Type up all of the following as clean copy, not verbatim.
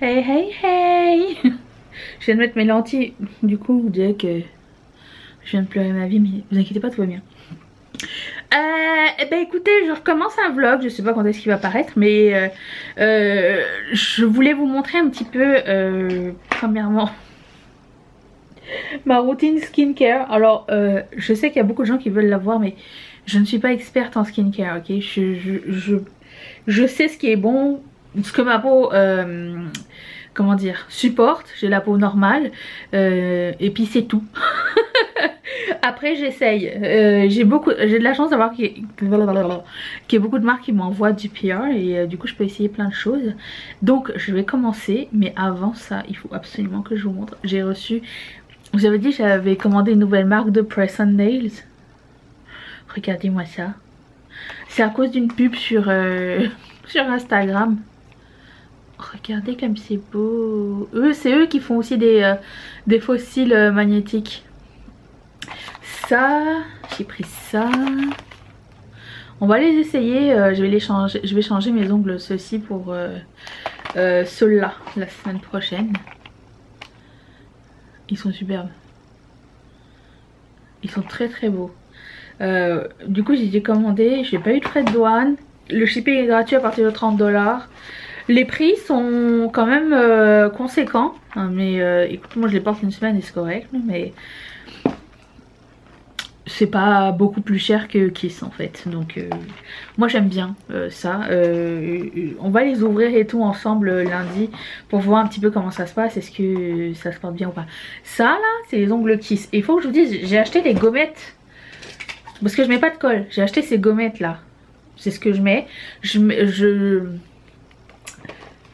Hey hey hey. Je viens de mettre mes lentilles. Du coup vous dirait que je viens de pleurer ma vie, mais vous inquiétez pas, tout va bien. Eh ben écoutez, je recommence un vlog. Je sais pas quand est-ce qu'il va paraître, mais je voulais vous montrer un petit peu premièrement ma routine skincare. Alors je sais qu'il y a beaucoup de gens qui veulent la voir, mais je ne suis pas experte en skincare, ok. Je sais ce qui est bon, ce que ma peau comment dire, supporte. J'ai la peau normale et puis c'est tout. Après j'essaye. J'ai de la chance d'avoir qu'il y ait beaucoup de marques qui m'envoient du PR et du coup je peux essayer plein de choses. Donc je vais commencer, mais avant ça il faut absolument que je vous montre. J'ai reçu, vous avez dit j'avais commandé une nouvelle marque de Press on Nails. Regardez-moi ça. C'est à cause d'une pub sur, sur Instagram. Regardez comme c'est beau. C'est eux qui font aussi des fossiles magnétiques. Ça, j'ai pris ça. On va les essayer. Je vais les changer. Je vais changer mes ongles ceux-ci pour ceux-là la semaine prochaine. Ils sont superbes. Ils sont très très beaux. Du coup j'ai commandé. J'ai pas eu de frais de douane. Le shipping est gratuit à partir de 30$. Les prix sont quand même conséquents, hein, mais écoute, moi je les porte une semaine et c'est correct, mais c'est pas beaucoup plus cher que Kiss en fait. Donc moi j'aime bien ça. On va les ouvrir et tout ensemble lundi pour voir un petit peu comment ça se passe. Est-ce que ça se porte bien ou pas. Ça là c'est les ongles Kiss. Et il faut que je vous dise, j'ai acheté des gommettes parce que je mets pas de colle. J'ai acheté ces gommettes là. C'est ce que je mets.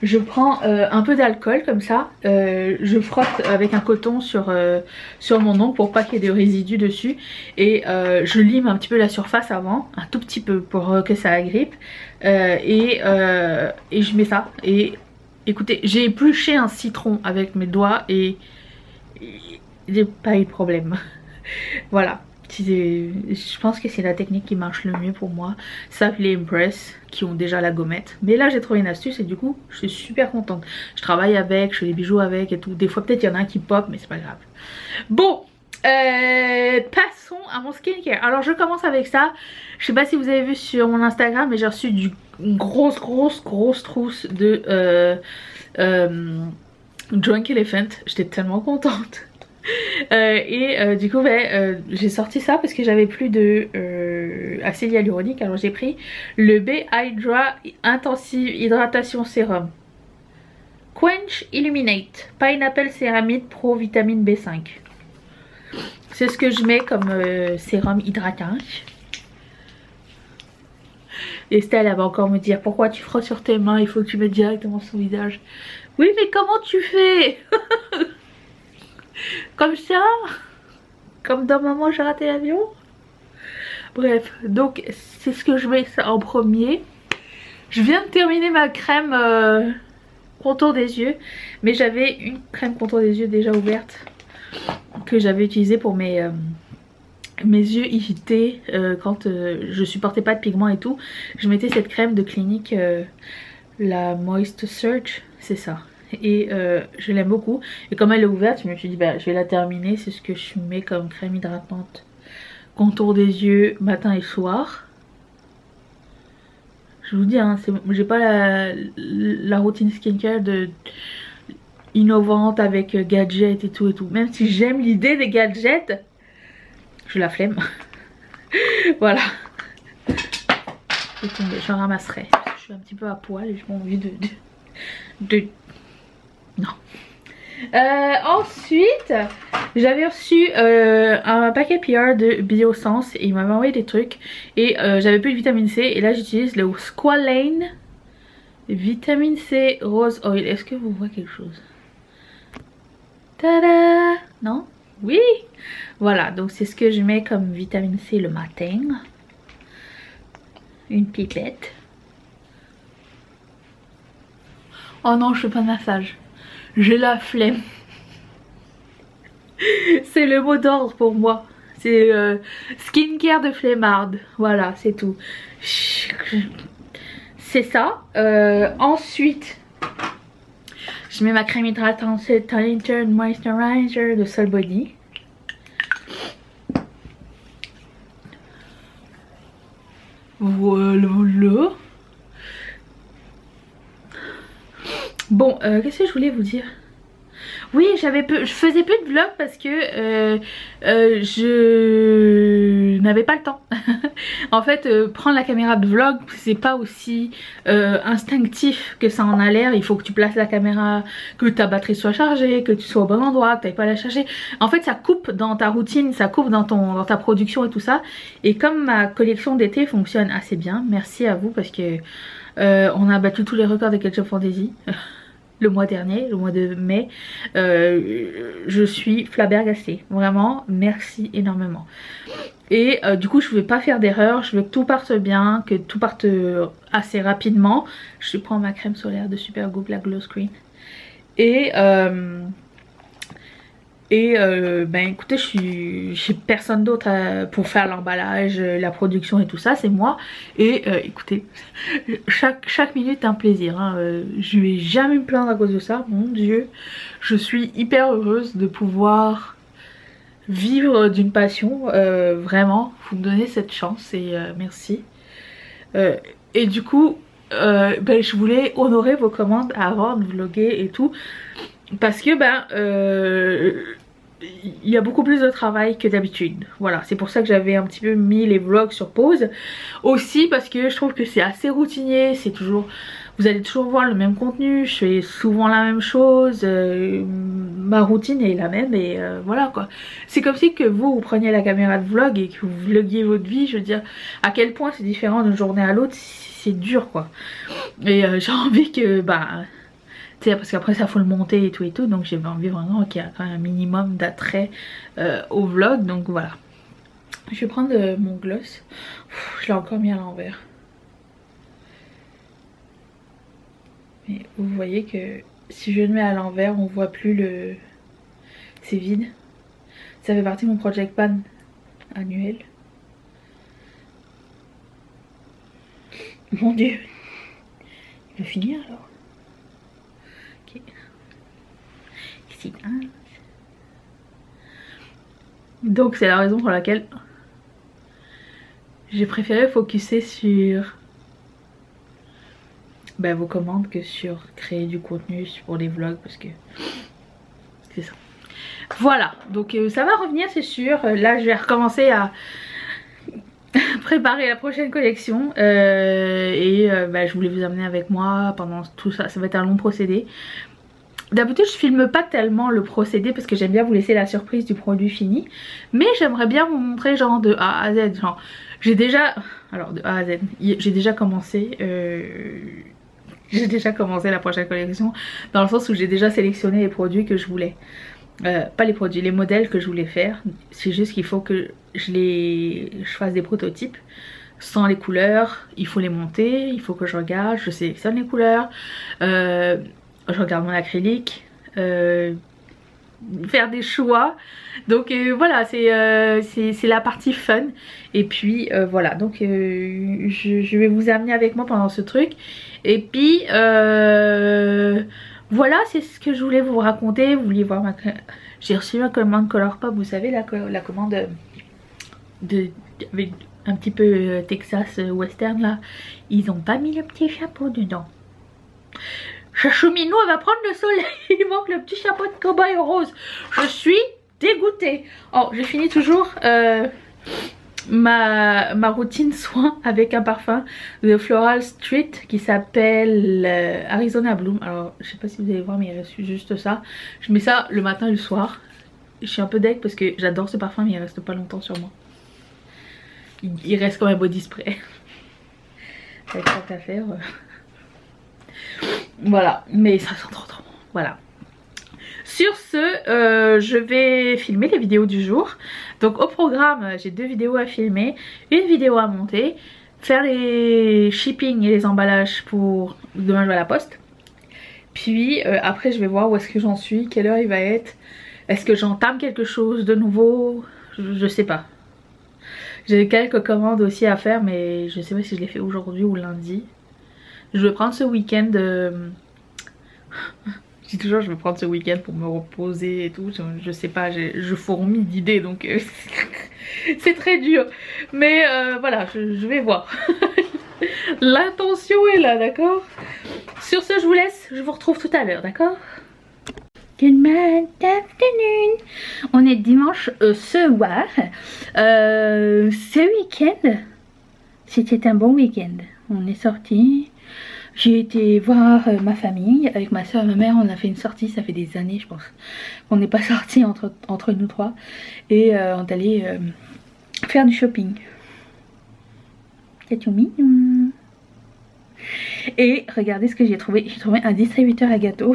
Je prends un peu d'alcool comme ça, je frotte avec un coton sur mon ongle pour pas qu'il y ait de résidus dessus et je lime un petit peu la surface avant, un tout petit peu pour que ça agrippe et je mets ça et écoutez, j'ai épluché un citron avec mes doigts et j'ai pas eu de problème. Voilà. Je pense que c'est la technique qui marche le mieux pour moi. Sauf les Impress qui ont déjà la gommette. Mais là j'ai trouvé une astuce et du coup je suis super contente. Je travaille avec, je fais des bijoux avec et tout. Des fois peut-être il y en a un qui pop mais c'est pas grave. Bon, passons à mon skincare. Alors je commence avec ça. Je sais pas si vous avez vu sur mon Instagram, mais j'ai reçu une grosse trousse de Drunk Elephant. J'étais tellement contente. Du coup j'ai sorti ça parce que j'avais plus de acide hyaluronique. Alors j'ai pris le B Hydra Intensive Hydratation Sérum Quench Illuminate Pineapple Céramide Pro Vitamine B5. C'est ce que je mets comme sérum hydratant. Estelle elle va encore me dire pourquoi tu frottes sur tes mains, il faut que tu mettes directement sur le visage. Oui mais comment tu fais? Comme ça? Comme dans Maman j'ai raté l'avion? Bref, donc c'est ce que je mets en premier. Je viens de terminer ma crème contour des yeux. Mais j'avais une crème contour des yeux déjà ouverte que j'avais utilisée pour mes yeux irrités quand je supportais pas de pigments et tout. Je mettais cette crème de Clinique, la Moist Surge, c'est ça. Et je l'aime beaucoup. Et comme elle est ouverte, je me suis dit bah je vais la terminer. C'est ce que je mets comme crème hydratante contour des yeux matin et soir. Je vous dis hein, j'ai pas la routine skincare innovante avec gadgets et tout. Même si j'aime l'idée des gadgets, je la flemme. Voilà. Je ramasserai. Je suis un petit peu à poil et j'ai pas envie de... Non. Ensuite, j'avais reçu un paquet PR de Biossance et il m'avait envoyé des trucs et j'avais plus de vitamine C et là j'utilise le Squalane Vitamine C Rose Oil. Est-ce que vous voyez quelque chose? Tada! Non? Oui! Voilà, donc c'est ce que je mets comme vitamine C le matin. Une pipette. Oh non, je fais pas de massage. J'ai la flemme. C'est le mot d'ordre pour moi. C'est skincare de flemmarde. Voilà, c'est tout. C'est ça. Ensuite, Je mets ma crème hydratante Tinted Moisturizer de Sol Body. Voilà. Bon, qu'est-ce que je voulais vous dire? Oui, je faisais peu de vlogs parce que je n'avais pas le temps. En fait, prendre la caméra de vlog, c'est pas aussi instinctif que ça en a l'air. Il faut que tu places la caméra, que ta batterie soit chargée, que tu sois au bon endroit, que tu n'ailles pas à la charger. En fait, ça coupe dans ta routine, ça coupe dans ta production et tout ça. Et comme ma collection d'été fonctionne assez bien, merci à vous parce que on a battu tous les records de Ketchup Fantasy. Le mois dernier, le mois de mai, je suis flabbergastée, vraiment merci énormément. Et du coup je ne veux pas faire d'erreur, je veux que tout parte bien, que tout parte assez rapidement. Je prends ma crème solaire de Supergoop, la Glow Screen. Ben écoutez, j'ai personne d'autre pour faire l'emballage, la production et tout ça, c'est moi. Et écoutez, chaque minute est un plaisir, hein. Je vais jamais me plaindre à cause de ça, mon Dieu. Je suis hyper heureuse de pouvoir vivre d'une passion, vraiment. Vous me donnez cette chance et merci. Et du coup, ben, je voulais honorer vos commandes avant de vlogger et tout. Parce que ben il y a beaucoup plus de travail que d'habitude. Voilà, c'est pour ça que j'avais un petit peu mis les vlogs sur pause. Aussi parce que je trouve que c'est assez routinier, c'est toujours... Vous allez toujours voir le même contenu, je fais souvent la même chose, ma routine est la même et voilà quoi. C'est comme si que vous preniez la caméra de vlog et que vous vloguiez votre vie, je veux dire à quel point c'est différent d'une journée à l'autre, c'est dur quoi. Et j'ai envie que bah... parce qu'après ça faut le monter et tout, donc j'avais envie vraiment qu'il y ait quand même un minimum d'attrait au vlog, donc voilà. Je vais prendre mon gloss. Je l'ai encore mis à l'envers. Mais vous voyez que si je le mets à l'envers, on voit plus le... C'est vide. Ça fait partie de mon project pan annuel. Mon Dieu. Il va finir alors. Ok. Ici. Donc c'est la raison pour laquelle j'ai préféré focuser sur vos commandes que sur créer du contenu pour les vlogs parce que c'est ça. Voilà, donc ça va revenir c'est sûr. Là je vais recommencer à préparer la prochaine collection je voulais vous amener avec moi pendant tout ça. Ça va être un long procédé. D'habitude je filme pas tellement le procédé parce que j'aime bien vous laisser la surprise du produit fini. Mais j'aimerais bien vous montrer genre de A à Z. Genre j'ai déjà... Alors de A à Z, j'ai déjà commencé... J'ai déjà commencé la prochaine collection dans le sens où j'ai déjà sélectionné les produits que je voulais. Pas les produits, les modèles que je voulais faire. C'est juste qu'il faut que je fasse des prototypes sans les couleurs. Il faut les monter, il faut que je regarde, je sélectionne les couleurs. Je regarde mon acrylique. Faire des choix. Donc voilà, c'est la partie fun. Et puis voilà, donc je vais vous amener avec moi pendant ce truc. Et puis voilà, c'est ce que je voulais vous raconter. Vous vouliez voir ma... J'ai reçu ma commande Colourpop, vous savez, la commande avec un petit peu Texas western là. Ils ont pas mis le petit chapeau dedans. Chachouminou, elle va prendre le soleil. Il manque le petit chapeau de cow-boy rose. Je suis dégoûtée. Oh, j'ai fini toujours ma routine soin avec un parfum de Floral Street qui s'appelle Arizona Bloom. Alors, je sais pas si vous allez voir, mais il reste juste ça. Je mets ça le matin et le soir. Je suis un peu deg parce que j'adore ce parfum, mais il reste pas longtemps sur moi. Il reste comme un body spray. Avec ça à faire. Voilà, mais ça sent trop bon. Voilà. Sur ce, je vais filmer les vidéos du jour. Donc au programme, j'ai 2 vidéos à filmer, une vidéo à monter, faire les shipping et les emballages pour demain je vais à la poste. Puis après je vais voir où est-ce que j'en suis, quelle heure il va être. Est-ce que j'entame quelque chose de nouveau? Je sais pas. J'ai quelques commandes aussi à faire, mais je sais pas si je les fais aujourd'hui ou lundi. Je vais prendre ce week-end Je dis toujours je vais prendre ce week-end pour me reposer et tout. Je sais pas, je fourmille d'idées donc c'est très dur. Mais voilà, je vais voir. L'intention est là, d'accord? Sur ce, je vous laisse. Je vous retrouve tout à l'heure, d'accord? Good afternoon. On est dimanche soir. Ce week-end, c'était un bon week-end. On est sorti. J'ai été voir ma famille avec ma soeur et ma mère. On a fait une sortie, ça fait des années je pense qu'on n'est pas sorti entre nous trois. Et on est allé faire du shopping. C'est tout mignon. Et regardez ce que j'ai trouvé. J'ai trouvé un distributeur à gâteaux.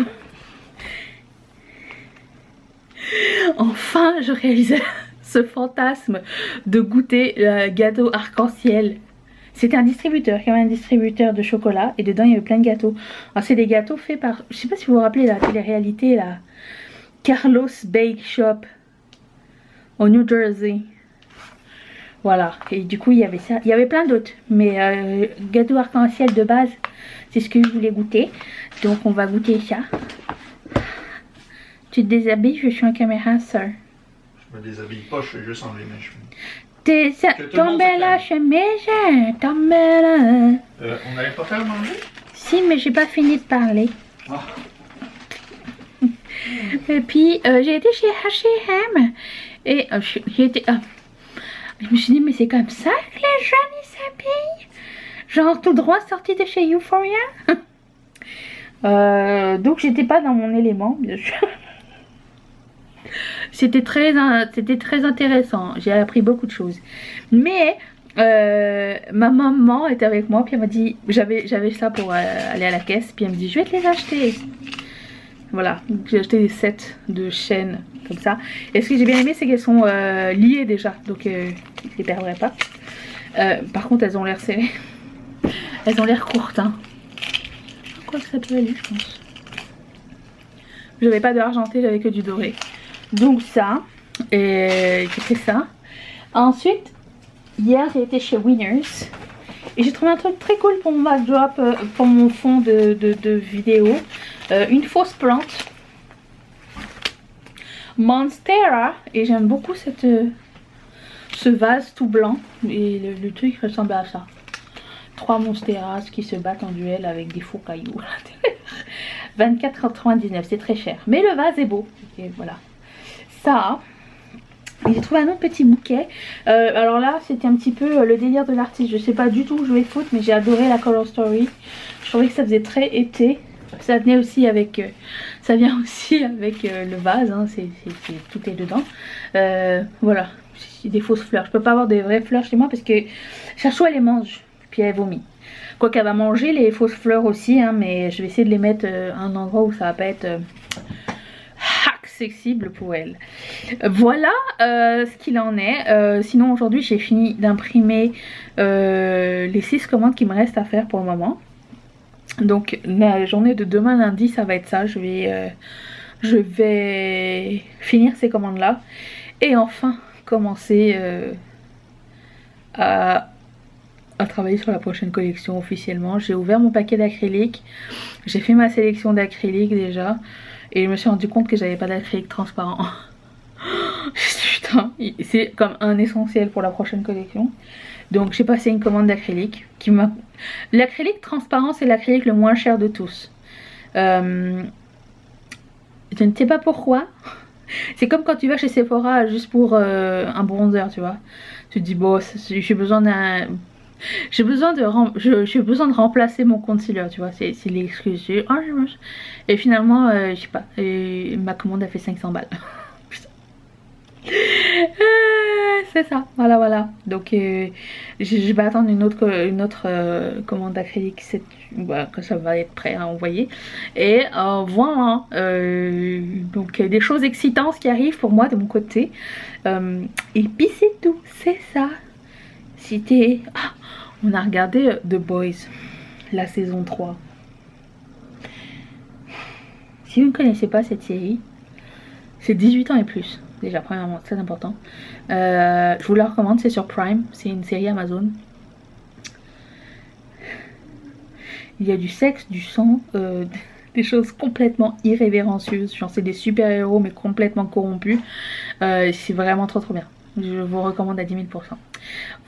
Enfin je réalisais ce fantasme de goûter le gâteau arc-en-ciel. C'était un distributeur, quand même un distributeur de chocolat et dedans il y avait plein de gâteaux. Alors c'est des gâteaux faits par, je sais pas si vous vous rappelez la télé-réalité là, Carlos Bake Shop au New Jersey. Voilà, et du coup il y avait ça, il y avait plein d'autres, mais gâteau arc-en-ciel de base, c'est ce que je voulais goûter. Donc on va goûter ça. Tu te déshabilles, je suis en caméra, sir. Je me déshabille pas, je fais juste enlever mes cheveux. Tombe la chemise, tombe là. On n'allait pas faire manger? Si, mais j'ai pas fini de parler. Ah. Et puis j'ai été chez H&M et j'ai été... je me suis dit mais c'est comme ça que les jeunes ils s'habillent, genre tout droit sorti de chez Euphoria. Donc j'étais pas dans mon élément bien sûr. C'était très intéressant, j'ai appris beaucoup de choses. Mais ma maman était avec moi, puis elle m'a dit, j'avais ça pour aller à la caisse, puis elle me dit je vais te les acheter. Voilà, j'ai acheté des sets de chaînes comme ça. Et ce que j'ai bien aimé c'est qu'elles sont liées déjà, donc je les perdrai pas. Par contre elles ont l'air serrées. Elles ont l'air courtes hein. Quoi que ça peut aller je pense. J'avais pas de argenté, j'avais que du doré. Donc ça, et j'ai fait ça. Ensuite, hier j'ai été chez Winners et j'ai trouvé un truc très cool pour mon backdrop, pour mon fond de vidéo. Une fausse plante Monstera, et j'aime beaucoup ce vase tout blanc. Et le truc ressemble à ça. 3 Monsteras qui se battent en duel avec des faux cailloux à l'intérieur. 24,99 €, c'est très cher. Mais le vase est beau. Et voilà. Ça, j'ai trouvé un autre petit bouquet. Alors là, c'était un petit peu le délire de l'artiste. Je sais pas du tout où je vais foutre, mais j'ai adoré la Color Story. Je trouvais que ça faisait très été. Ça venait aussi avec, ça vient aussi avec le vase. Hein, tout est dedans. Voilà, c'est des fausses fleurs. Je peux pas avoir des vraies fleurs chez moi parce que Chachou elle les mange, puis elle vomit. Quoi qu'elle va manger les fausses fleurs aussi, hein, mais je vais essayer de les mettre à un endroit où ça va pas être accessible pour elle. Voilà ce qu'il en est. Sinon aujourd'hui j'ai fini d'imprimer les 6 commandes qui me restent à faire pour le moment. Donc la journée de demain lundi ça va être ça. Je vais finir ces commandes là et enfin commencer à travailler sur la prochaine collection officiellement. J'ai ouvert mon paquet d'acrylique, j'ai fait ma sélection d'acrylique déjà. Et je me suis rendu compte que j'avais pas d'acrylique transparent. Putain, c'est comme un essentiel pour la prochaine collection. Donc j'ai passé une commande d'acrylique. L'acrylique transparent c'est l'acrylique le moins cher de tous. Je ne sais pas pourquoi. C'est comme quand tu vas chez Sephora juste pour un bronzer, tu vois. Tu te dis bon, j'ai besoin de remplacer mon concealer, tu vois, c'est l'excuse. Et finalement, je sais pas, ma commande a fait 500 balles. C'est ça, voilà. Donc je vais attendre une autre commande d'acrylique quand ça va être prêt à envoyer. Et voilà, donc des choses excitantes qui arrivent pour moi de mon côté. Et puis c'est tout, c'est ça. C'était... Ah, on a regardé The Boys, la saison 3. Si vous ne connaissez pas cette série, c'est 18 ans et plus. Déjà, premièrement, très important. Je vous la recommande, c'est sur Prime. C'est une série Amazon. Il y a du sexe, du sang, des choses complètement irrévérencieuses. Genre c'est des super-héros mais complètement corrompus. C'est vraiment trop bien. Je vous recommande à 10 000%.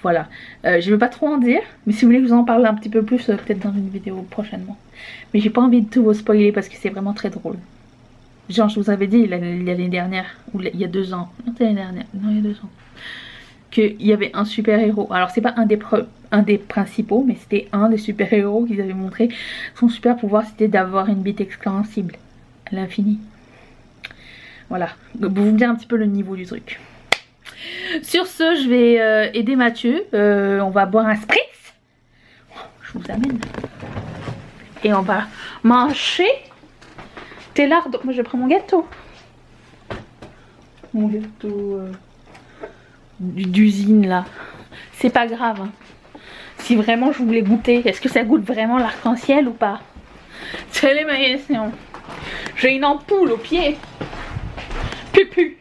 Voilà. Je ne veux pas trop en dire, mais si vous voulez que je vous en parle un petit peu plus, peut-être dans une vidéo prochainement. Mais j'ai pas envie de tout vous spoiler parce que c'est vraiment très drôle. Genre je vous avais dit l'année dernière, ou il y a 2 ans, non c'est l'année dernière, non il y a 2 ans, qu'il y avait un super héros. Alors c'est pas un des principaux, mais c'était un des super héros qu'ils avaient montré. Son super pouvoir c'était d'avoir une bite extensible à l'infini. Voilà, pour vous dire un petit peu le niveau du truc. Sur ce, je vais aider Mathieu. On va boire un spritz. Je vous amène. Et on va manger. T'es là, donc moi je prends mon gâteau. Mon gâteau d'usine là. C'est pas grave. Hein. Si vraiment je voulais goûter, est-ce que ça goûte vraiment l'arc-en-ciel ou pas? C'est ma question. J'ai une ampoule au pied. Pupu.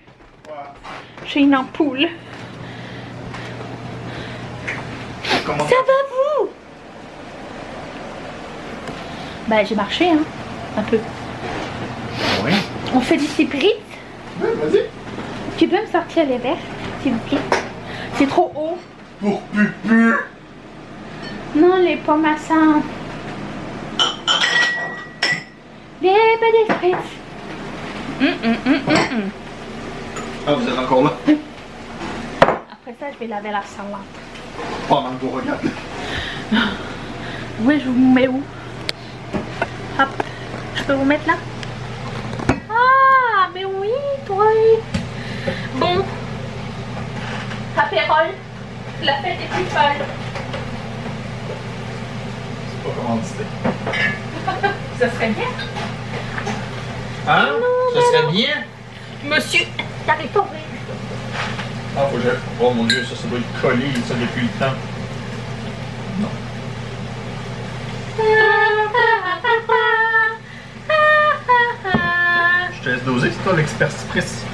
J'ai une ampoule. Comment Ça va vous? Bah j'ai marché hein, un peu. Oui. On fait du spritz. Ouais, vas-y. Tu peux me sortir les verres, s'il vous plaît? C'est trop haut. Pour Pupu. Non, les pommes à sang. Les petits spritz. Ah, vous êtes encore là? Après ça, je vais laver la salade. Pendant que vous regardez. Oui, je vous mets où? Hop, je peux vous mettre là? Ah, mais oui, toi. Bon, apérole, la fête est plus folle. C'est pas commandité. Ça serait bien. Hein? Non, Ça serait bien? Monsieur, t'arrives pas à ouvrir. Ah, faut que j'aille. Oh mon dieu, ça doit être collé, ça, depuis le temps. Non. Je te laisse doser, c'est toi l'expert spritz.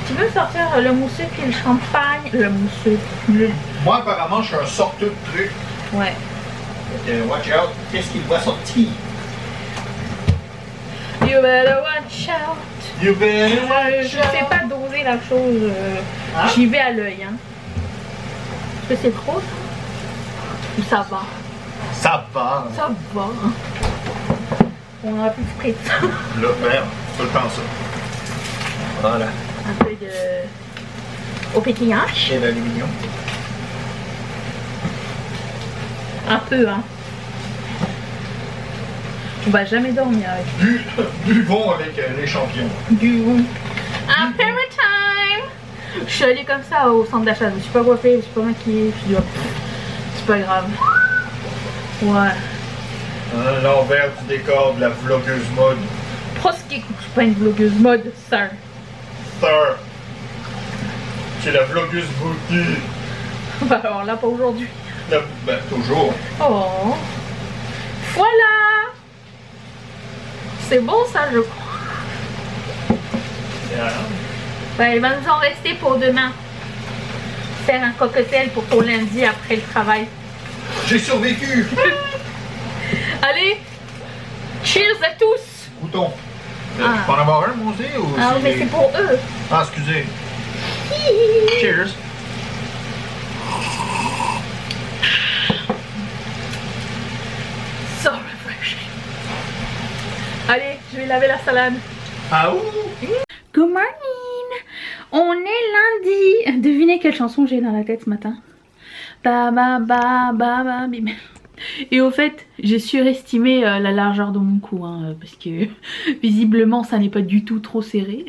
Tu veux sortir le mousseux puis le champagne? Le mousseux. Moi, apparemment, je suis un sorteux de truc. Ouais. Watch out, qu'est-ce qu'il va sortir? You better watch out. You better Je fais pas doser la chose. Hein? J'y vais à l'œil. Hein. Est-ce que c'est trop ça? Ou ça va? Ça va. Ça va. On a plus de spritz. Là, merde, tu peux le penser. Voilà. Un peu de... au pétillage. Et l'aluminium. Un peu, hein. On va jamais dormir avec. Buvons avec les champions. Du apéro time. Je suis allée comme ça au centre d'achat. Je me suis pas coiffée, je me suis pas maquillée. Je me suis dit, oh, c'est pas grave. Ouais. L'envers du décor de la vlogueuse mode. Proski, je suis pas une vlogueuse mode, sir. Sir. C'est la vlogueuse beauté. Bah alors là, pas aujourd'hui. Ben, toujours. Oh. Voilà. C'est bon ça, je crois. Ouais, il va nous en rester pour demain. Faire un cocktail pour ton lundi après le travail. J'ai survécu. Allez, cheers à tous. Goûtons. Ah. Tu peux en avoir un, moi aussi? Ou Ah mais c'est pour eux. Ah, excusez. Cheers. So refreshing. Allez, je vais laver la salade. Ah ouh. Good morning. On est lundi. Devinez quelle chanson j'ai dans la tête ce matin. Ba ba ba ba ba bim. Et au fait, j'ai surestimé la largeur de mon cou, hein, parce que visiblement ça n'est pas du tout trop serré.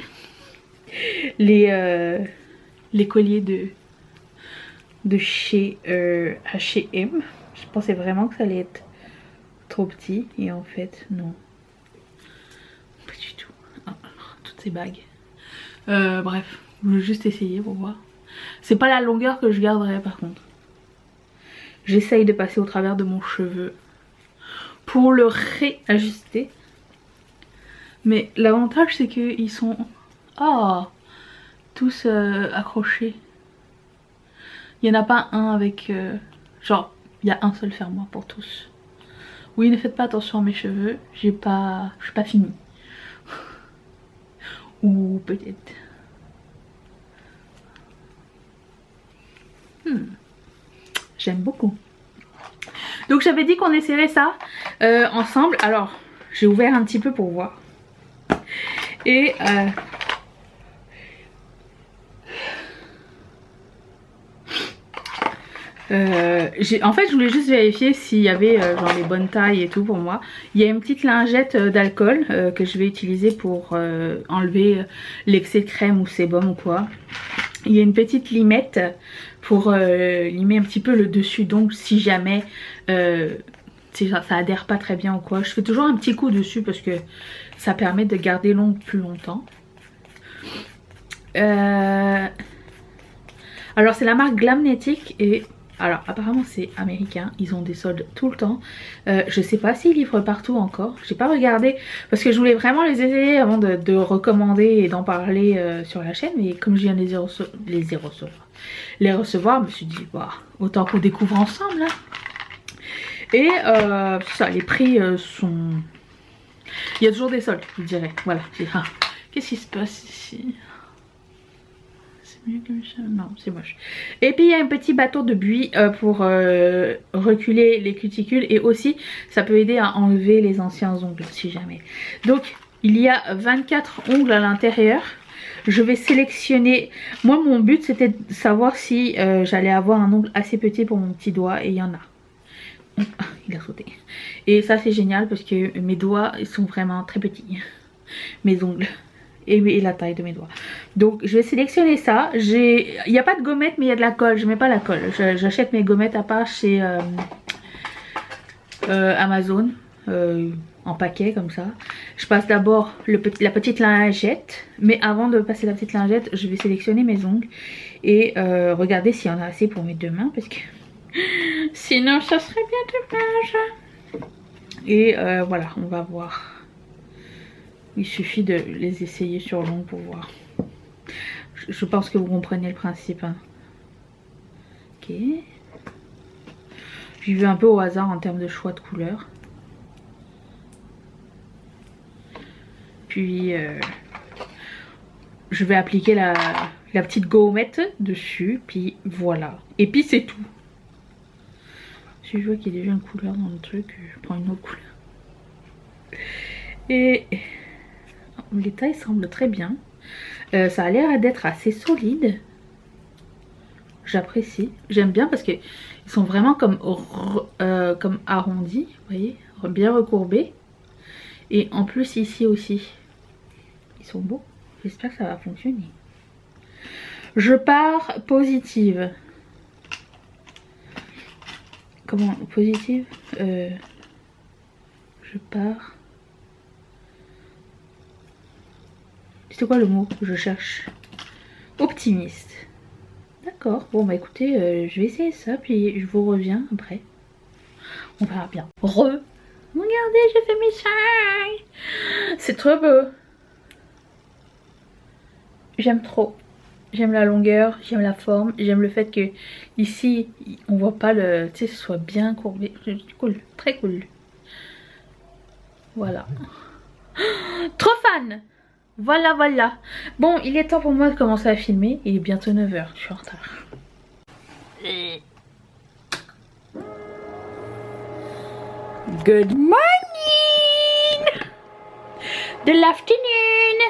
Les colliers de chez H&M, je pensais vraiment que ça allait être trop petit et en fait non, pas du tout. Oh, toutes ces bagues. Bref, je vais juste essayer pour voir. C'est pas la longueur que je garderai par contre. J'essaye de passer au travers de mon cheveu pour le réajuster. Mais l'avantage c'est qu'ils sont tous accrochés. Il n'y en a pas un avec... genre, il y a un seul fermoir pour tous. Oui, ne faites pas attention à mes cheveux, je suis pas fini. Ou peut-être. J'aime beaucoup. Donc j'avais dit qu'on essaierait ça ensemble. Alors j'ai ouvert un petit peu pour voir. Et en fait je voulais juste vérifier s'il y avait genre les bonnes tailles et tout pour moi. Il y a une petite lingette d'alcool que je vais utiliser pour enlever l'excès de crème ou sébum ou quoi. Il y a une petite limette pour limer un petit peu le dessus d'ongle si jamais ça adhère pas très bien ou quoi. Je fais toujours un petit coup dessus parce que ça permet de garder l'ongle plus longtemps. Alors c'est la marque Glamnetic et alors apparemment c'est américain, ils ont des soldes tout le temps. Je sais pas s'ils livrent partout encore, j'ai pas regardé parce que je voulais vraiment les essayer avant de recommander et d'en parler sur la chaîne. Mais comme je viens de les recevoir, je me suis dit bah, autant qu'on découvre ensemble hein. Et ça, les prix sont... Il y a toujours des soldes je dirais, voilà. Ah, qu'est-ce qui se passe ici? Non, c'est moche. Et puis il y a un petit bâton de buis pour reculer les cuticules. Et aussi ça peut aider à enlever les anciens ongles si jamais. Donc il y a 24 ongles à l'intérieur. Je vais sélectionner. Moi mon but c'était de savoir si j'allais avoir un ongle assez petit pour mon petit doigt. Et il y en a. Ah, il a sauté. Et ça c'est génial parce que mes doigts ils sont vraiment très petits. Mes ongles. Et la taille de mes doigts. Donc je vais sélectionner ça. Il n'y a pas de gommette mais il y a de la colle. Je mets pas la colle. J'achète mes gommettes à part chez Amazon. En paquet comme ça. Je passe d'abord la petite lingette. Mais avant de passer la petite lingette, je vais sélectionner mes ongles. Et regarder s'il y en a assez pour mes deux mains. Parce que sinon ça serait bien dommage. Et voilà, on va voir. Il suffit de les essayer sur l'ongle pour voir. Je pense que vous comprenez le principe. Hein. Ok. J'y vais un peu au hasard en termes de choix de couleurs. Puis je vais appliquer la petite gommette dessus. Puis voilà. Et puis c'est tout. Si je vois qu'il y a déjà une couleur dans le truc, je prends une autre couleur. Et... les tailles semblent très bien. Ça a l'air d'être assez solide. J'apprécie. J'aime bien parce qu'ils sont vraiment comme arrondis. Vous voyez, bien recourbés. Et en plus ici aussi. Ils sont beaux. J'espère que ça va fonctionner. Je pars positive. Comment? Positive je pars... C'est quoi le mot que je cherche? Optimiste. D'accord. Bon bah écoutez, je vais essayer ça puis je vous reviens après. On verra bien. Regardez, j'ai fait mes chats. C'est trop beau. J'aime trop. J'aime la longueur, j'aime la forme, j'aime le fait que ici on voit pas le, tu sais, ce soit bien courbé. Cool, très cool. Voilà. Trop fan. Voilà, voilà. Bon, il est temps pour moi de commencer à filmer. Il est bientôt 9 h, je suis en retard. Good morning! De l'afternoon!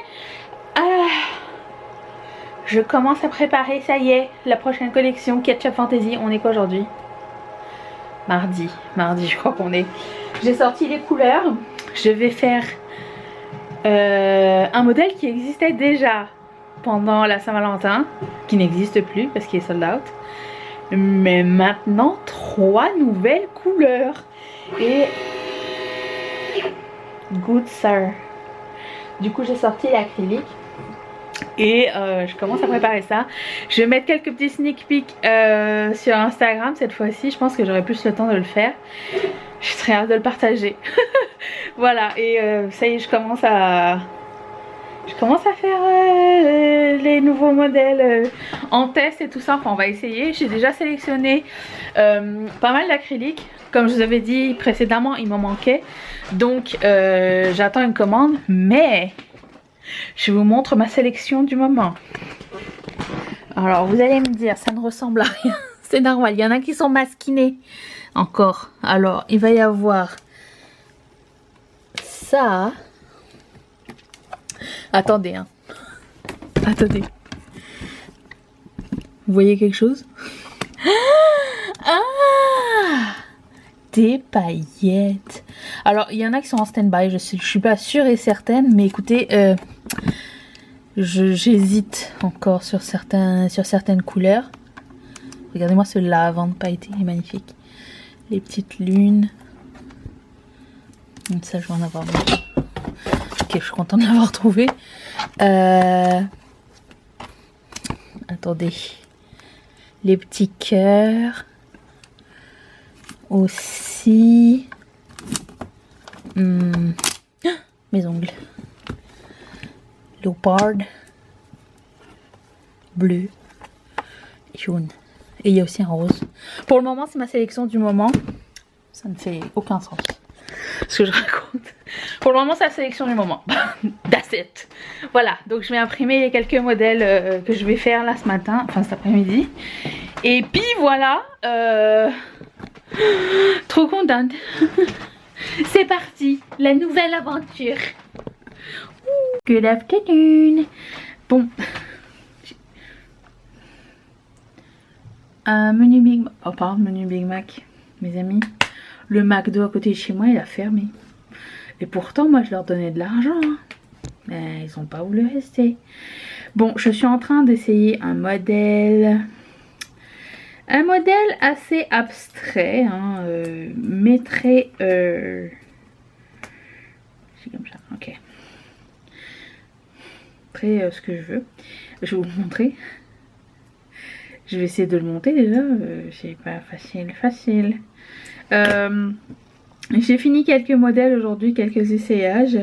Je commence à préparer, ça y est, la prochaine collection Ketchup Fantasy. On est quoi aujourd'hui? Mardi, je crois qu'on est. J'ai sorti les couleurs. Je vais faire... un modèle qui existait déjà pendant la Saint-Valentin, qui n'existe plus parce qu'il est sold out, mais maintenant 3 nouvelles couleurs. Et good sir, du coup j'ai sorti l'acrylique et je commence à préparer ça. Je vais mettre quelques petits sneak peeks sur Instagram cette fois-ci. Je pense que j'aurai plus le temps de le faire. Je serais hâte de le partager. Voilà, et ça y est, je commence à je commence à faire les nouveaux modèles en test et tout ça. Enfin, on va essayer. J'ai déjà sélectionné pas mal d'acryliques. Comme je vous avais dit précédemment, il m'en manquait. Donc, j'attends une commande. Mais, je vous montre ma sélection du moment. Alors, vous allez me dire, ça ne ressemble à rien. C'est normal. Il y en a qui sont masquinés encore. Alors, il va y avoir ça. Attendez, hein. Attendez. Vous voyez quelque chose? Ah! Des paillettes. Alors, il y en a qui sont en stand-by. Je suis pas sûre et certaine. Mais écoutez, j'hésite encore sur certaines couleurs. Regardez-moi ce lavande pailleté. Il est magnifique. Les petites lunes. Ça, je vais en avoir beaucoup. Ok, je suis contente de l'avoir trouvé. Attendez. Les petits cœurs. Aussi. Mes ongles. Léopard. Bleu. Jaune. Et il y a aussi un rose. Pour le moment, c'est ma sélection du moment. Ça ne fait aucun sens ce que je raconte. Pour le moment, c'est la sélection du moment. That's it. Voilà, donc je vais imprimer les quelques modèles que je vais faire là ce matin, enfin cet après-midi. Et puis voilà, trop contente. C'est parti, la nouvelle aventure. Good afternoon. Bon. Un menu Big Mac. Oh, pardon, menu Big Mac, mes amis. Le McDo à côté de chez moi, il a fermé. Et pourtant, moi, je leur donnais de l'argent. Hein. Mais ils n'ont pas voulu rester. Bon, je suis en train d'essayer un modèle. Un modèle assez abstrait. Hein, mais très... C'est comme ça, ok. Très ce que je veux. Je vais vous le montrer. Je vais essayer de le monter déjà. C'est pas facile. J'ai fini quelques modèles aujourd'hui, quelques essayages.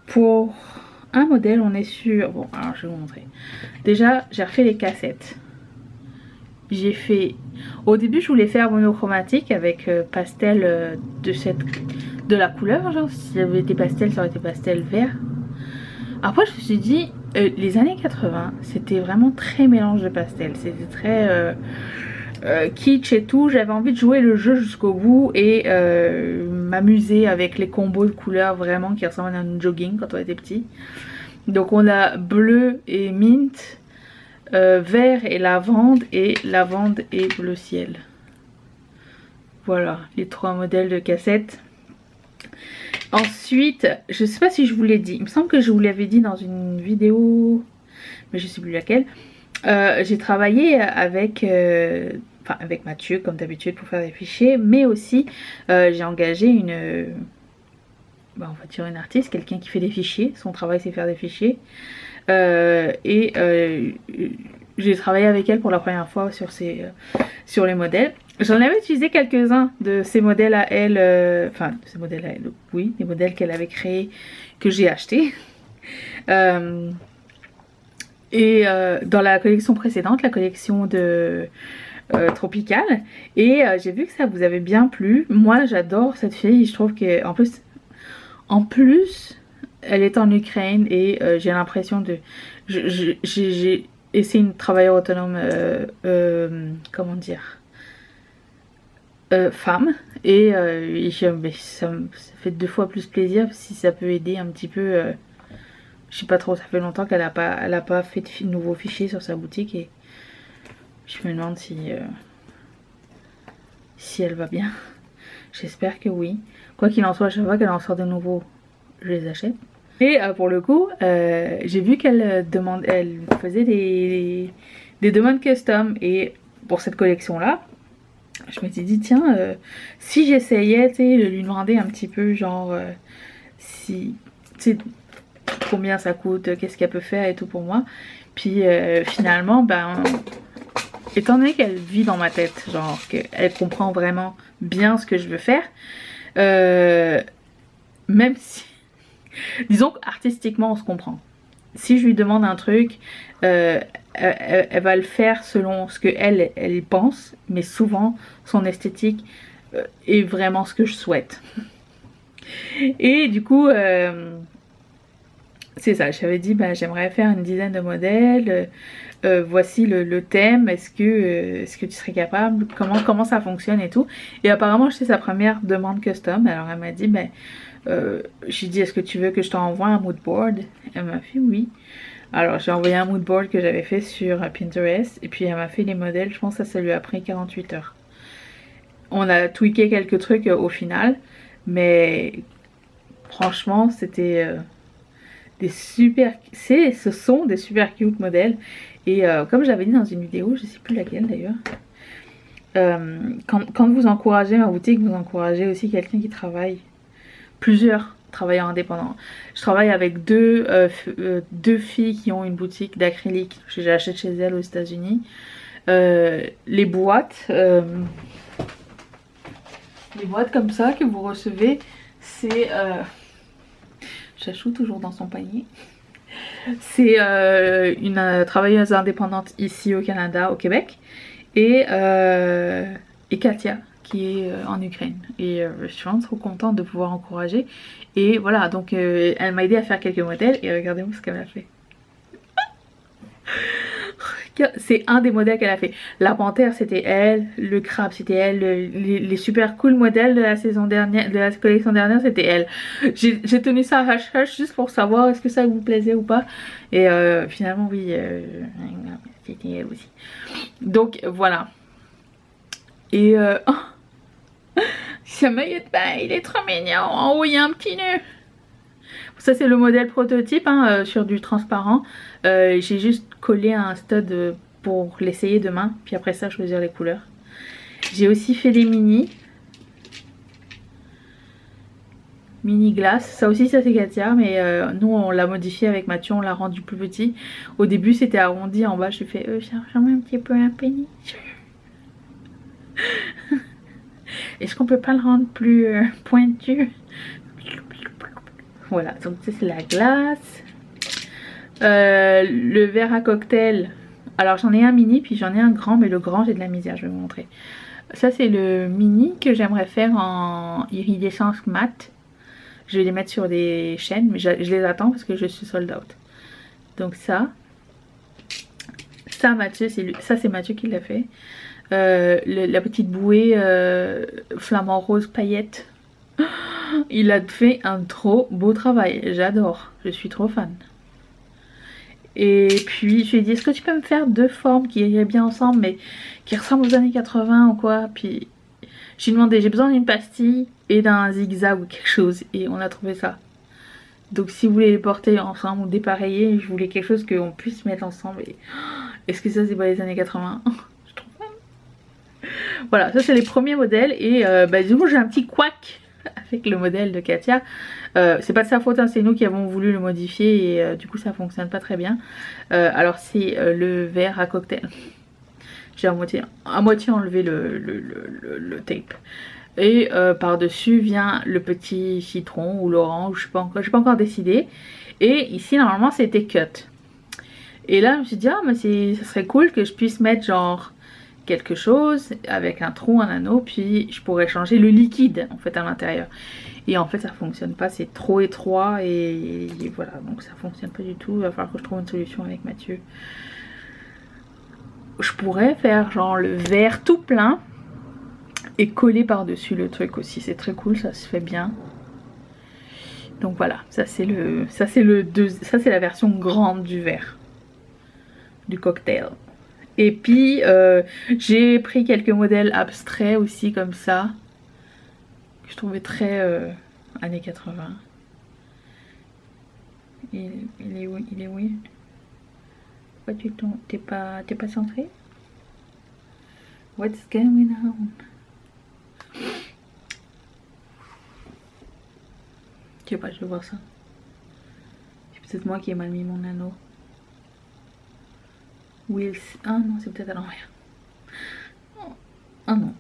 Pour un modèle, on est sur... Bon, alors je vais vous montrer. Déjà, j'ai refait les cassettes. J'ai fait... Au début, je voulais faire monochromatique avec pastel de la couleur. Genre, si ça avait été pastel, ça aurait été pastel vert. Après, je me suis dit, les années 80, c'était vraiment très mélange de pastel. C'était très... kitsch et tout, j'avais envie de jouer le jeu jusqu'au bout et m'amuser avec les combos de couleurs vraiment qui ressemblent à un jogging quand on était petit. Donc on a bleu et mint, vert et lavande et bleu ciel. Voilà les trois modèles de cassettes. Ensuite, je sais pas si je vous l'ai dit, il me semble que je vous l'avais dit dans une vidéo, mais je sais plus laquelle. J'ai travaillé avec Mathieu comme d'habitude pour faire des fichiers, mais aussi j'ai engagé on va dire une artiste, quelqu'un qui fait des fichiers, son travail c'est faire des fichiers, j'ai travaillé avec elle pour la première fois sur les modèles. J'en avais utilisé quelques-uns de ces modèles à elle, oui, des modèles qu'elle avait créés, que j'ai achetés. Dans la collection précédente, la collection de Tropicale, et j'ai vu que ça vous avait bien plu. Moi j'adore cette fille, je trouve que en plus elle est en Ukraine et j'ai l'impression de... j'ai essayé une travailleuse autonome, comment dire, femme, et ça fait 2 fois plus plaisir si ça peut aider un petit peu. Je sais pas trop, ça fait longtemps qu'elle a pas fait de nouveaux fichiers sur sa boutique et je me demande si elle va bien. J'espère que oui. Quoi qu'il en soit, à chaque fois qu'elle en sort de nouveaux, je les achète. Et pour le coup, j'ai vu qu'elle faisait des demandes custom, et pour cette collection là, je m'étais dit tiens, si j'essayais, tu sais, de lui demander un petit peu genre si, tu sais, combien ça coûte, qu'est-ce qu'elle peut faire et tout pour moi. Puis finalement, étant donné qu'elle vit dans ma tête, genre qu'elle comprend vraiment bien ce que je veux faire, même si Disons qu'artistiquement on se comprend. Si je lui demande un truc, elle va le faire selon ce que elle pense, mais souvent son esthétique est vraiment ce que je souhaite. Et du coup, c'est ça, j'avais dit bah, j'aimerais faire une dizaine de modèles, voici le thème, est-ce que tu serais capable, comment ça fonctionne et tout. Et apparemment c'est sa première demande custom, alors elle m'a dit ben, j'ai dit est-ce que tu veux que je t'envoie un mood board. Elle m'a fait oui. Alors j'ai envoyé un mood board que j'avais fait sur Pinterest et puis elle m'a fait les modèles, je pense que ça lui a pris 48 heures. On a tweaké quelques trucs au final, mais franchement c'était des super, ce sont des super cute modèles. Et comme j'avais dit dans une vidéo, je sais plus laquelle d'ailleurs, quand vous encouragez ma boutique, vous encouragez aussi quelqu'un qui travaille, plusieurs travailleurs indépendants. Je travaille avec deux filles qui ont une boutique d'acrylique, j'achète chez elles aux États-Unis. Les boîtes comme ça que vous recevez, c'est Chachou toujours dans son panier. C'est une travailleuse indépendante ici au Canada, au Québec, et Katia qui est en Ukraine. Et je suis vraiment trop contente de pouvoir encourager. Et voilà, donc elle m'a aidé à faire quelques modèles et regardez-moi ce qu'elle a fait. C'est un des modèles qu'elle a fait. La panthère c'était elle, le crabe c'était elle, les super cool modèles de la saison dernière, de la collection dernière c'était elle. J'ai tenu ça à hush juste pour savoir est-ce que ça vous plaisait ou pas. Et finalement oui, c'était elle aussi. Donc voilà. Et ce maillot de bain il est trop mignon. En haut il y a un petit nœud. Ça c'est le modèle prototype hein, sur du transparent. J'ai juste collé un stud pour l'essayer demain. Puis après ça choisir les couleurs. J'ai aussi fait des mini glace. Ça aussi ça c'est Katia. Mais nous on l'a modifié avec Mathieu. On l'a rendu plus petit. Au début c'était arrondi en bas. J'ai fait j'en ai un petit peu un pénis. Est-ce qu'on peut pas le rendre plus pointu? Voilà, donc ça c'est la glace. Le verre à cocktail. Alors j'en ai un mini puis j'en ai un grand, mais le grand j'ai de la misère, je vais vous montrer. Ça c'est le mini que j'aimerais faire en iridescence mat. Je vais les mettre sur des chaînes, mais je les attends parce que je suis sold out. Donc ça Mathieu, c'est Mathieu qui l'a fait. La petite bouée flamant rose paillette. Il a fait un trop beau travail, j'adore, je suis trop fan. Et puis je lui ai dit est-ce que tu peux me faire deux formes qui iraient bien ensemble mais qui ressemblent aux années 80 ou quoi. Puis j'ai demandé j'ai besoin d'une pastille et d'un zigzag ou quelque chose et on a trouvé ça. Donc si vous voulez les porter ensemble ou dépareiller, je voulais quelque chose qu'on puisse mettre ensemble. Et est-ce que ça c'est pas les années 80? Je trouve pas. Voilà, ça c'est les premiers modèles et du coup j'ai un petit couac avec le modèle de Katia. C'est pas de sa faute hein, c'est nous qui avons voulu le modifier et du coup ça fonctionne pas très bien. Alors c'est le verre à cocktail. J'ai à moitié enlevé le tape. Et par dessus vient le petit citron ou l'orange, je sais pas encore décidé. Et ici normalement c'était cut. Et là je me suis dit ah mais ça serait cool que je puisse mettre genre quelque chose avec un trou, un anneau, puis je pourrais changer le liquide en fait à l'intérieur. Et en fait ça fonctionne pas, c'est trop étroit et voilà, donc ça fonctionne pas du tout. Il va falloir que je trouve une solution avec Mathieu. Je pourrais faire genre le verre tout plein et coller par dessus le truc aussi, c'est très cool, ça se fait bien. Donc voilà, ça c'est la version grande du verre, du cocktail. Et puis j'ai pris quelques modèles abstraits aussi comme ça, que je trouvais très années 80. Il est weird. Pourquoi t'es pas centré? What's going on? Je sais pas, je vais voir ça. C'est peut-être moi qui ai mal mis mon anneau. Ah non, c'est peut-être à l'envers. Ah non.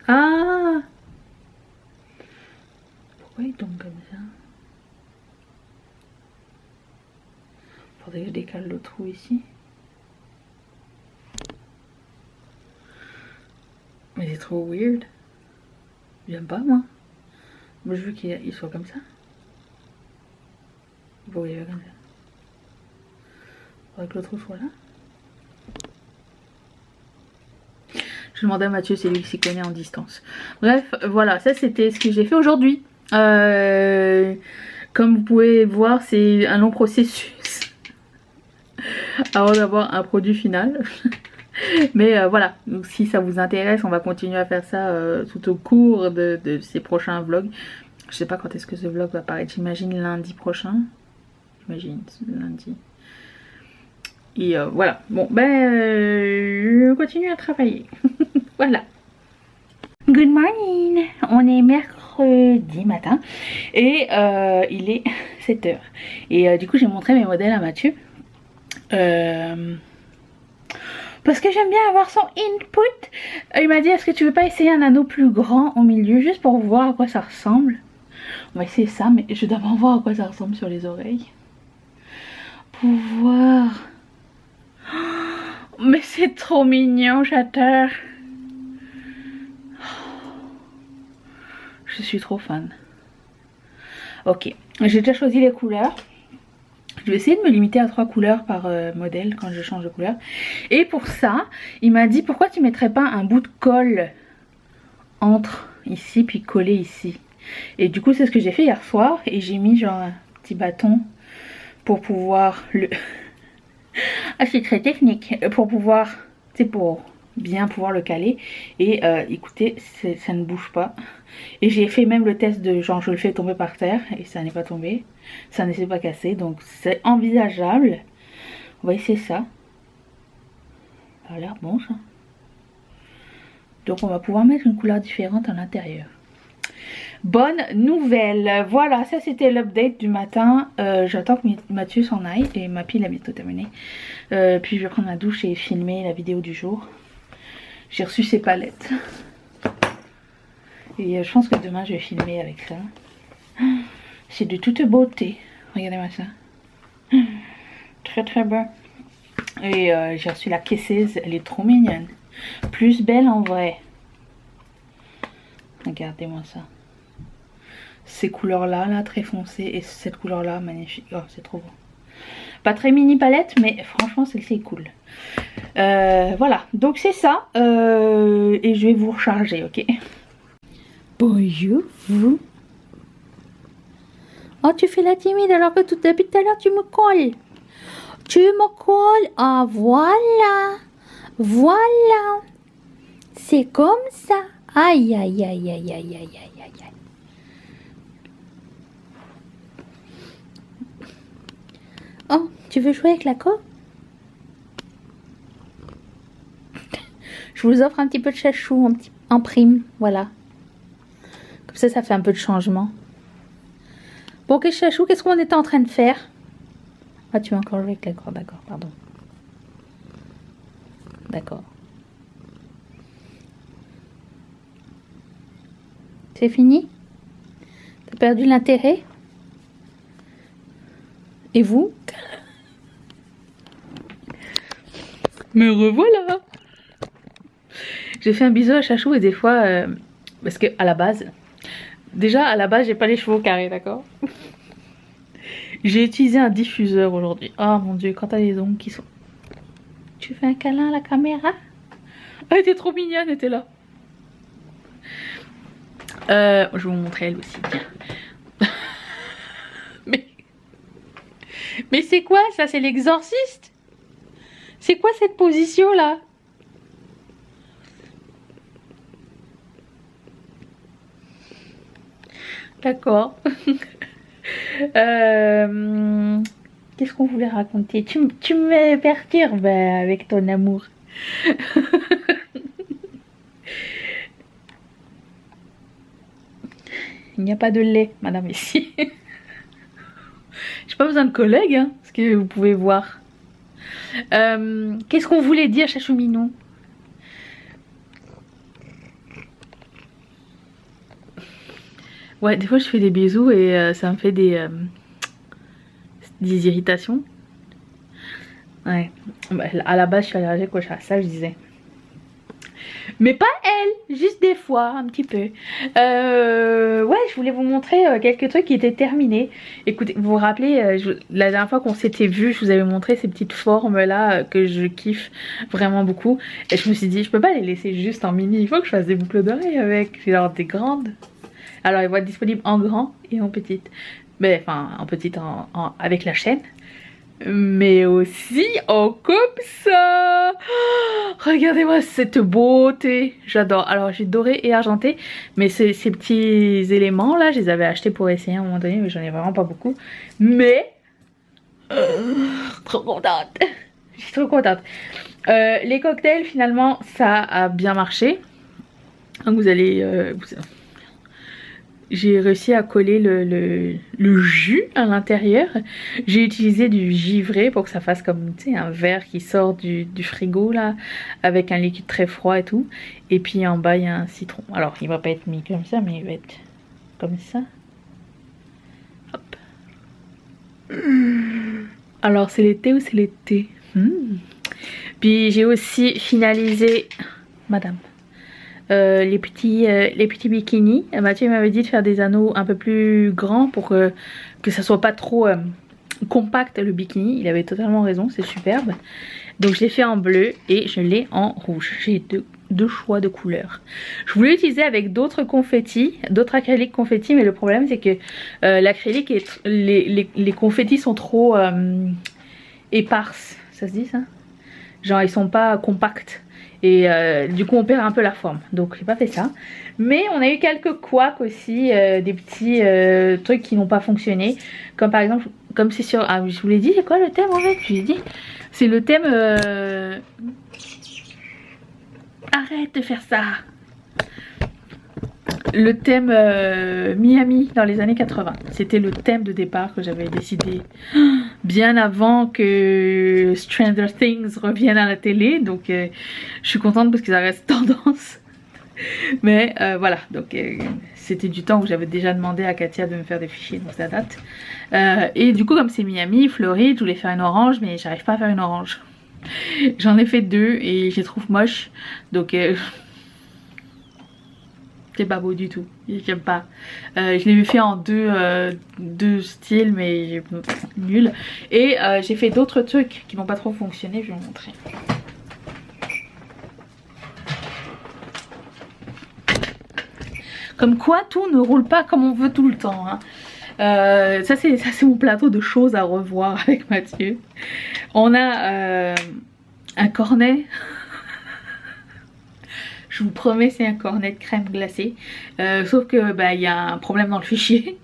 Ah! Pourquoi il tombe comme ça? Faudrait que je décale le trou ici. Mais c'est trop weird. J'aime pas moi. Moi je veux qu'il soit comme ça. Bon, il va comme ça. Faudrait que le trou soit là. Je demandais à Mathieu, c'est lui qui s'y connaît en distance. Bref, voilà, ça c'était ce que j'ai fait aujourd'hui. Comme vous pouvez voir, c'est un long processus avant d'avoir un produit final. Mais voilà, donc si ça vous intéresse, on va continuer à faire ça tout au cours de ces prochains vlogs. Je sais pas quand est-ce que ce vlog va paraître, j'imagine lundi prochain. J'imagine lundi. Et voilà, bon ben je continue à travailler. Voilà. Good morning, on est mercredi matin et il est 7h. Et du coup j'ai montré mes modèles à Mathieu. Parce que j'aime bien avoir son input. Il m'a dit, est-ce que tu veux pas essayer un anneau plus grand au milieu, juste pour voir à quoi ça ressemble. On va essayer ça, mais je dois d'abord voir à quoi ça ressemble sur les oreilles. Pour voir. Oh, mais c'est trop mignon, j'adore. Je suis trop fan. Ok, j'ai déjà choisi les couleurs. Je vais essayer de me limiter à 3 couleurs par modèle quand je change de couleur. Et pour ça, il m'a dit pourquoi tu mettrais pas un bout de colle entre ici puis coller ici. Et du coup c'est ce que j'ai fait hier soir et j'ai mis genre un petit bâton pour pouvoir le... Ah c'est très technique. Pour pouvoir, c'est pour bien pouvoir le caler. Et écoutez, ça ne bouge pas. Et j'ai fait même le test de genre je le fais tomber par terre et ça n'est pas tombé. Ça ne s'est pas cassé, donc c'est envisageable. On va essayer ça. Ça a l'air bon ça. Donc on va pouvoir mettre une couleur différente à l'intérieur. Bonne nouvelle. Voilà, ça c'était l'update du matin. J'attends que Mathieu s'en aille et ma pile est bientôt terminée. Puis je vais prendre ma douche et filmer la vidéo du jour. J'ai reçu ces palettes. Et je pense que demain je vais filmer avec ça. C'est de toute beauté. Regardez-moi ça. Très très beau. Et j'ai reçu la caisseuse. Elle est trop mignonne. Plus belle en vrai. Regardez-moi ça. Ces couleurs là très foncées. Et cette couleur là magnifique. Oh c'est trop beau. Pas très mini palette mais franchement celle-ci est cool. Voilà. Donc c'est ça. Et je vais vous recharger, ok. Bonjour vous. Oh tu fais la timide alors que depuis tout à l'heure tu me colles. Tu me colles. Ah voilà. Voilà. C'est comme ça. Aïe aïe aïe aïe aïe aïe aïe aïe. Oh tu veux jouer avec la co? Je vous offre un petit peu de chachou en prime. Voilà. Comme ça fait un peu de changement. Bon, ok, chachou, qu'est-ce qu'on était en train de faire? Ah, tu m'as encore joué avec la corde, d'accord, pardon. D'accord. C'est fini? T'as perdu l'intérêt? Et vous? Me revoilà! J'ai fait un bisou à chachou et des fois, parce que à la base, déjà à la base j'ai pas les cheveux carrés, d'accord? J'ai utilisé un diffuseur aujourd'hui. Oh mon dieu, quand t'as les ongles qui sont... Tu fais un câlin à la caméra? Elle était trop mignonne, elle était là. Je vais vous montrer elle aussi, tiens. Mais c'est quoi ça? C'est l'exorciste? C'est quoi cette position là? D'accord. Qu'est-ce qu'on voulait raconter? Tu me perturbes avec ton amour. Il n'y a pas de lait, madame, ici. J'ai pas besoin de collègues, hein, ce que vous pouvez voir. Qu'est-ce qu'on voulait dire, chachou minou? Ouais, des fois je fais des bisous et ça me fait des irritations. Ouais. Bah, à la base, je suis allergique au chat, ça je disais. Mais pas elle, juste des fois, un petit peu. Ouais, je voulais vous montrer quelques trucs qui étaient terminés. Écoutez, vous vous rappelez, la dernière fois qu'on s'était vu, je vous avais montré ces petites formes là que je kiffe vraiment beaucoup. Et je me suis dit, je peux pas les laisser juste en mini, il faut que je fasse des boucles d'oreilles avec, genre des grandes. Alors, ils vont être disponibles en grand et en petite. Mais enfin, en petite avec la chaîne. Mais aussi en comme ça. Regardez-moi cette beauté. J'adore. Alors j'ai doré et argenté. Mais ces petits éléments là, je les avais achetés pour essayer à un moment donné. Mais j'en ai vraiment pas beaucoup. Mais trop contente. Je suis trop contente. Les cocktails finalement ça a bien marché. Donc vous allez... j'ai réussi à coller le jus à l'intérieur. J'ai utilisé du givré pour que ça fasse comme un verre qui sort du frigo là, avec un liquide très froid et tout. Et puis en bas il y a un citron. Alors il va pas être mis comme ça, mais il va être comme ça. Hop. Alors c'est l'été ou c'est l'été? Puis j'ai aussi finalisé, madame, les petits bikinis. Mathieu m'avait dit de faire des anneaux un peu plus grands pour que ça soit pas trop compact le bikini. Il avait totalement raison, c'est superbe. Donc je l'ai fait en bleu et je l'ai en rouge. J'ai deux choix de couleurs. Je voulais utiliser avec d'autres confettis, d'autres acryliques confettis, mais le problème c'est que l'acrylique et les confettis sont trop éparses. Ça se dit ça? Genre ils sont pas compacts. Et du coup on perd un peu la forme. Donc j'ai pas fait ça. Mais on a eu quelques couacs aussi. Des petits trucs qui n'ont pas fonctionné. Comme par exemple, comme c'est sur... Ah je vous l'ai dit, c'est quoi le thème en fait? Je vous l'ai dit. C'est le thème... Arrête de faire ça. Le thème Miami dans les années 80. C'était le thème de départ que j'avais décidé bien avant que Stranger Things revienne à la télé. Donc je suis contente parce que ça reste tendance. Mais voilà, donc c'était du temps où j'avais déjà demandé à Katia de me faire des fichiers, donc ça date. Et du coup comme c'est Miami, Floride, je voulais faire une orange mais j'arrive pas à faire une orange. J'en ai fait deux et je les trouve moches. Donc... c'est pas beau du tout, j'aime pas. Je l'ai fait en deux styles mais nul. Et j'ai fait d'autres trucs qui n'ont pas trop fonctionné, je vais vous montrer. Comme quoi tout ne roule pas comme on veut tout le temps. Hein. Ça c'est mon plateau de choses à revoir avec Mathieu. On a un cornet. Je vous promets c'est un cornet de crème glacée. Sauf que bah, y a un problème dans le fichier.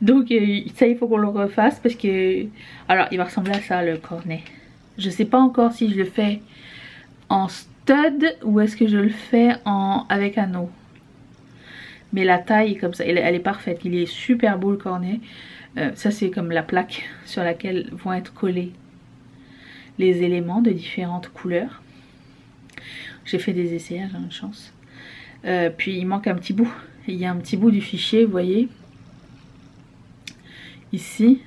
Donc ça il faut qu'on le refasse parce que... Alors il va ressembler à ça le cornet. Je sais pas encore si je le fais en stud ou est-ce que je le fais avec anneau. Mais la taille comme ça, elle est parfaite. Il est super beau le cornet. Ça c'est comme la plaque sur laquelle vont être collés les éléments de différentes couleurs. J'ai fait des essais, j'ai une chance. Puis il manque un petit bout. Il y a un petit bout du fichier, vous voyez. Ici.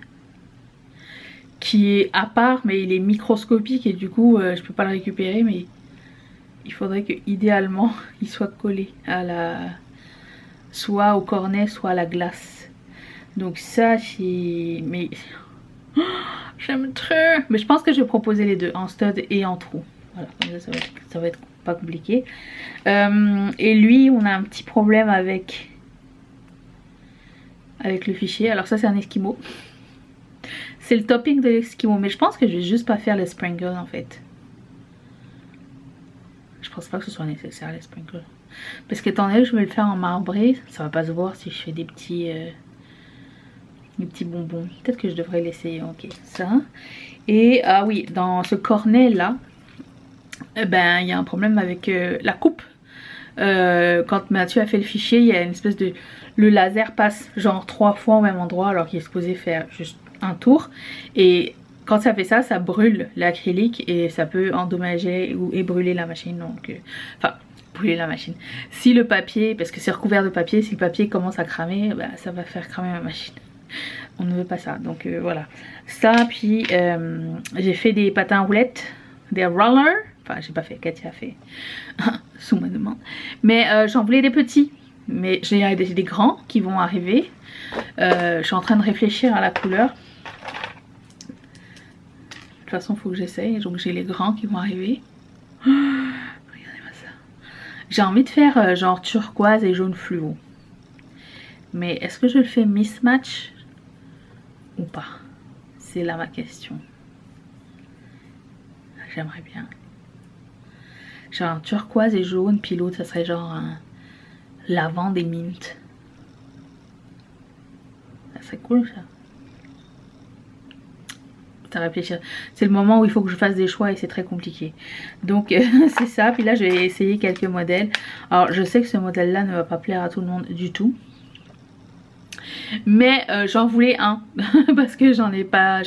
Qui est à part, mais il est microscopique et du coup je peux pas le récupérer. Mais il faudrait que idéalement il soit collé à la... soit au cornet, soit à la glace. Donc ça c'est... Mais... Oh, j'aime trop. Mais je pense que je vais proposer les deux, en stud et en trou. Voilà, ça va être pas compliqué. Et lui, on a un petit problème avec le fichier. Alors ça, c'est un Eskimo. C'est le topping de l'Eskimo. Mais je pense que je vais juste pas faire les sprinkles en fait. Je pense pas que ce soit nécessaire les sprinkles. Parce qu'étant donné que je vais le faire en marbré, ça va pas se voir si je fais des petits bonbons. Peut-être que je devrais l'essayer. Ok, ça. Et ah oui, dans ce cornet là, ben il y a un problème avec la coupe. Quand Mathieu a fait le fichier, il y a une espèce de... Le laser passe genre 3 fois au même endroit alors qu'il est supposé faire juste un tour. Et quand ça fait ça, ça brûle l'acrylique et ça peut endommager et brûler la machine. Donc, enfin, brûler la machine. Si le papier, parce que c'est recouvert de papier, si le papier commence à cramer, bah, ça va faire cramer ma machine. On ne veut pas ça. Donc voilà. Ça, puis j'ai fait des patins à roulettes, des rollers. Enfin, j'ai pas fait, Katia a fait sous ma demande. Mais j'en voulais des petits. Mais j'ai des grands qui vont arriver. Je suis en train de réfléchir à la couleur. De toute façon, il faut que j'essaye. Donc j'ai les grands qui vont arriver. Regardez-moi ça. J'ai envie de faire genre turquoise et jaune fluo. Mais est-ce que je le fais mismatch ou pas? C'est là ma question. J'aimerais bien. Genre un turquoise et jaune, puis l'autre ça serait genre un lavande et mint. Ça serait cool ça. À réfléchir. C'est le moment où il faut que je fasse des choix et c'est très compliqué. Donc c'est ça. Puis là je vais essayer quelques modèles. Alors je sais que ce modèle là ne va pas plaire à tout le monde du tout. Mais j'en voulais un parce que j'en ai pas.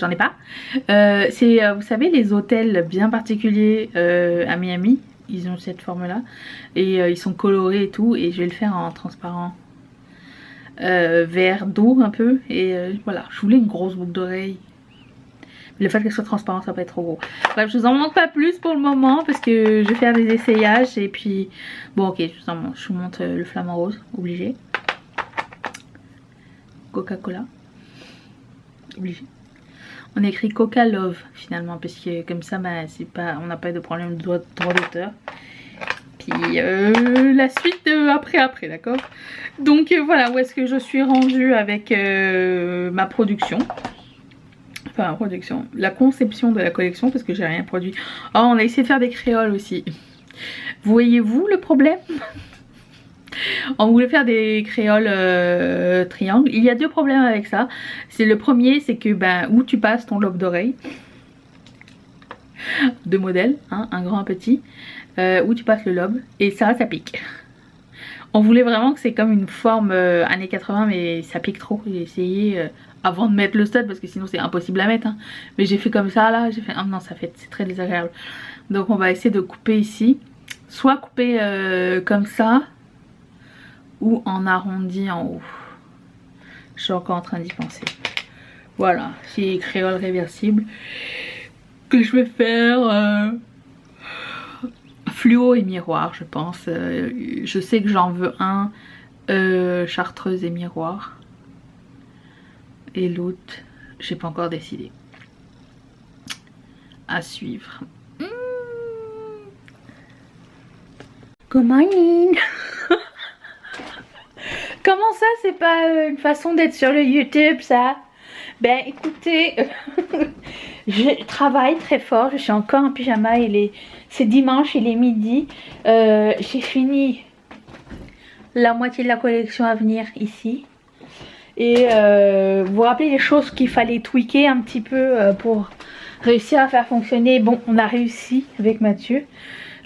C'est vous savez les hôtels bien particuliers à Miami. Ils ont cette forme là. Et ils sont colorés et tout. Et je vais le faire en transparent. Vert d'eau un peu. Et voilà. Je voulais une grosse boucle d'oreille. Le fait qu'elle soit transparente, ça va pas être trop gros. Bref, je vous en montre pas plus pour le moment parce que je vais faire des essayages et puis... Bon, ok, je vous montre le flamant rose, obligé. Coca-Cola. Obligé. On écrit Coca Love finalement parce que comme ça, bah, c'est pas, on n'a pas de problème de droit d'auteur. Puis la suite après, d'accord. Donc voilà où est-ce que je suis rendue avec ma production. Enfin, production, la conception de la collection parce que j'ai rien produit. Oh, on a essayé de faire des créoles aussi. Voyez-vous le problème? On voulait faire des créoles triangles. Il y a deux problèmes avec ça. C'est le premier, c'est que ben où tu passes ton lobe d'oreille. Deux modèles, hein, un grand, un petit. Où tu passes le lobe et ça pique. On voulait vraiment que c'est comme une forme années 80 mais ça pique trop. J'ai essayé avant de mettre le stud parce que sinon c'est impossible à mettre. Hein. Mais j'ai fait comme ça là, j'ai fait ah non c'est très désagréable. Donc on va essayer de couper ici. Soit couper comme ça ou en arrondi en haut. Je suis encore en train d'y penser. Voilà, c'est créole réversible que je vais faire fluo et miroir je pense. Je sais que j'en veux un chartreuse et miroir. Et l'autre, j'ai pas encore décidé. À suivre. Good morning. Comment ça, c'est pas une façon d'être sur le YouTube ça? Ben écoutez, je travaille très fort, je suis encore en pyjama, c'est dimanche, il est midi. J'ai fini la moitié de la collection à venir ici. Et vous vous rappelez les choses qu'il fallait tweaker un petit peu pour réussir à faire fonctionner. Bon, on a réussi avec Mathieu.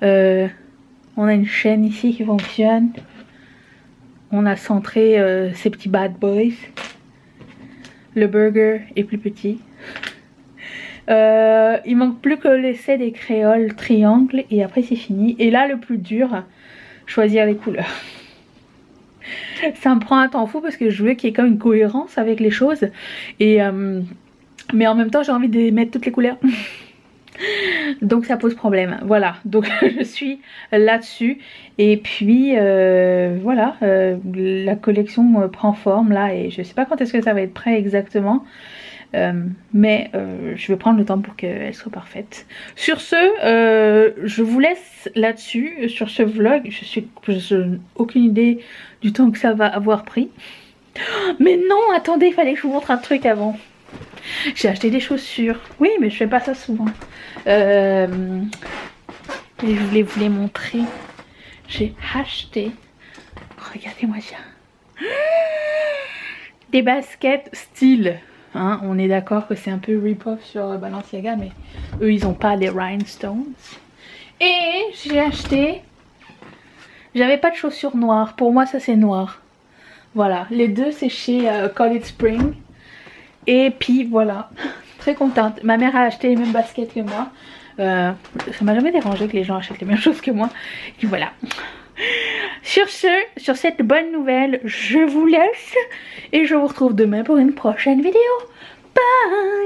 On a une chaîne ici qui fonctionne. On a centré ces petits bad boys. Le burger est plus petit. Il manque plus que l'essai des créoles triangles et après c'est fini. Et là le plus dur, choisir les couleurs. Ça me prend un temps fou parce que je veux qu'il y ait comme une cohérence avec les choses. Et mais en même temps j'ai envie de mettre toutes les couleurs. Donc ça pose problème. Voilà, donc je suis là-dessus. Et puis voilà, la collection prend forme là. Et je sais pas quand est-ce que ça va être prêt exactement. Mais je vais prendre le temps pour qu'elle soit parfaite. Sur ce, je vous laisse là-dessus, sur ce vlog. Je n'ai aucune idée du temps que ça va avoir pris. Mais non, attendez, il fallait que je vous montre un truc avant. J'ai acheté des chaussures. Oui, mais je fais pas ça souvent. Et je voulais vous les montrer. J'ai acheté, regardez-moi ça, des baskets style. Hein, on est d'accord que c'est un peu rip-off sur Balenciaga, mais eux ils ont pas les rhinestones. Et j'ai acheté, j'avais pas de chaussures noires, pour moi ça c'est noir. Voilà, les deux c'est chez College Spring. Et puis voilà, très contente. Ma mère a acheté les mêmes baskets que moi. Ça m'a jamais dérangé que les gens achètent les mêmes choses que moi. Et voilà. Sur ce, sur cette bonne nouvelle, je vous laisse et je vous retrouve demain pour une prochaine vidéo. Bye!